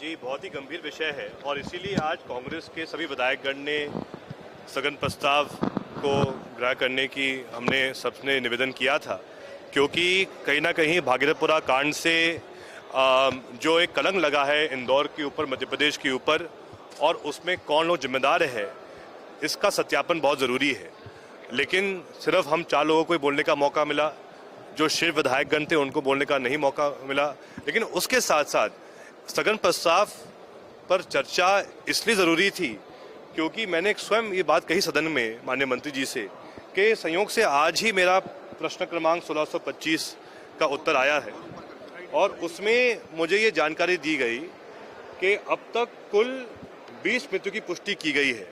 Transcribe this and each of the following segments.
जी, बहुत ही गंभीर विषय है और इसीलिए आज कांग्रेस के सभी विधायकगण ने स्थगन प्रस्ताव को ग्रहण करने की हमने सबने निवेदन किया था, क्योंकि कहीं ना कहीं भागीरथपुरा कांड से जो एक कलंक लगा है इंदौर के ऊपर, मध्य प्रदेश के ऊपर, और उसमें कौन लोग जिम्मेदार है इसका सत्यापन बहुत ज़रूरी है। लेकिन सिर्फ हम 4 लोगों को ही बोलने का मौका मिला, जो शीर्ष विधायकगण थे उनको बोलने का नहीं मौका मिला। लेकिन उसके साथ साथ स्थगन प्रस्ताव पर चर्चा इसलिए ज़रूरी थी क्योंकि मैंने स्वयं ये बात कही सदन में माननीय मंत्री जी से कि संयोग से आज ही मेरा प्रश्न क्रमांक 1625 का उत्तर आया है और उसमें मुझे ये जानकारी दी गई कि अब तक कुल 20 मृत्यु की पुष्टि की गई है।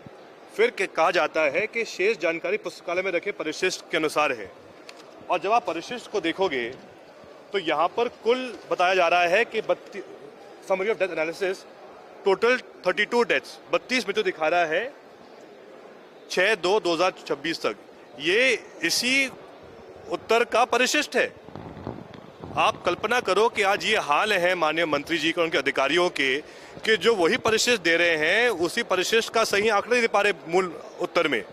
फिर कहा जाता है कि शेष जानकारी पुस्तकालय में रखे परिशिष्ट के अनुसार है, और जब आप परिशिष्ट को देखोगे तो यहाँ पर कुल बताया जा रहा है कि summary of death analysis total 32 deaths, 32 मृत्यु दिखा रहा है 6/2/2026 तक। ये इसी उत्तर का परिशिष्ट है। आप कल्पना करो कि आज ये हाल है माननीय मंत्री जी के, उनके अधिकारियों के, कि जो वही परिशिष्ट दे रहे हैं उसी परिशिष्ट का सही आंकड़ा नहीं दे पा रहे मूल उत्तर में।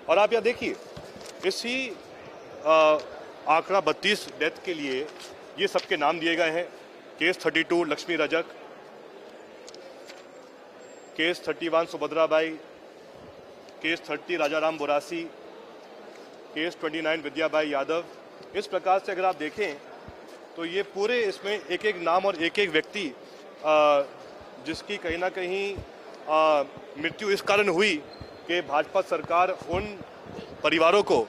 और आप यहाँ देखिए इसी आंकड़ा 32 डेथ के लिए ये सबके नाम दिए गए हैं। Case 32 Lakshmi Rajak, case 31 Subhadra Bai, case 30 Rajaram Borasi, case 29 Vidyabai Yadav. इस प्रकार से अगर आप देखें तो ये पूरे इसमें एक एक नाम और एक एक व्यक्ति जिसकी कहीं ना कहीं मृत्यु इस कारण हुई कि भाजपा सरकार उन परिवारों को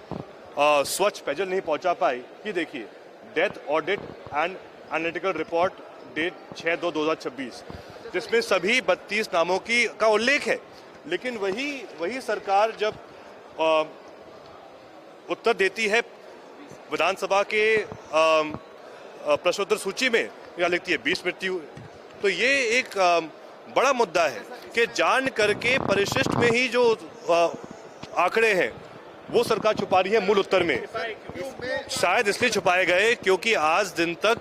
स्वच्छ पेयजल नहीं पहुंचा पाई। कि देखिए death audit and analytical report date 6/2/2026, जिसमें सभी 32 नामों का उल्लेख है। लेकिन वही सरकार जब उत्तर देती है विधानसभा के प्रश्नोत्तर सूची में, या लिखती है 20 मृत्यु। तो ये एक बड़ा मुद्दा है कि जान करके परिशिष्ट में ही जो आंकड़े हैं वो सरकार छुपा रही है मूल उत्तर में। शायद इसलिए छुपाए गए क्योंकि आज दिन तक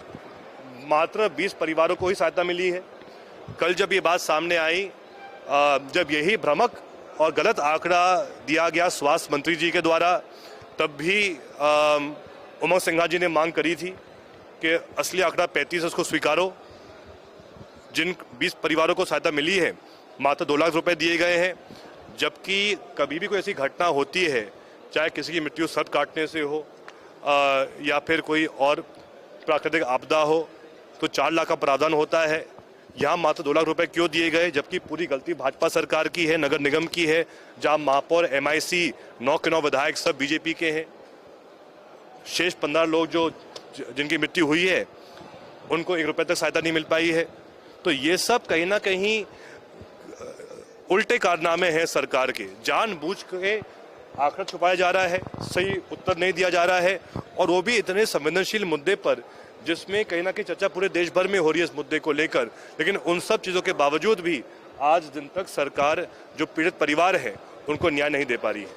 मात्र 20 परिवारों को ही सहायता मिली है। कल जब ये बात सामने आई, जब यही भ्रामक और गलत आंकड़ा दिया गया स्वास्थ्य मंत्री जी के द्वारा, तब भी उमंग सिंघा जी ने मांग करी थी कि असली आंकड़ा 35 है, उसको स्वीकारो। जिन 20 परिवारों को सहायता मिली है मात्र 2 लाख रुपए दिए गए हैं, जबकि कभी भी कोई ऐसी घटना होती है, चाहे किसी की मृत्यु सर्प काटने से हो या फिर कोई और प्राकृतिक आपदा हो, तो 4 लाख का प्रावधान होता है। यहाँ मात्र 2 लाख रुपए क्यों दिए गए, जबकि पूरी गलती भाजपा सरकार की है, नगर निगम की है, जहाँ महापौर, MIC, 9 के 9 विधायक सब बीजेपी के हैं। शेष 15 लोग जिनकी मृत्यु हुई है उनको 1 रुपए तक सहायता नहीं मिल पाई है। तो ये सब कहीं ना कहीं उल्टे कारनामे हैं सरकार के। जानबूझ के आंकड़ा छुपाया जा रहा है, सही उत्तर नहीं दिया जा रहा है, और वो भी इतने संवेदनशील मुद्दे पर जिसमें कहीं ना कहीं चर्चा पूरे देश भर में हो रही है इस मुद्दे को लेकर। लेकिन उन सब चीज़ों के बावजूद भी आज दिन तक सरकार जो पीड़ित परिवार है उनको न्याय नहीं दे पा रही है।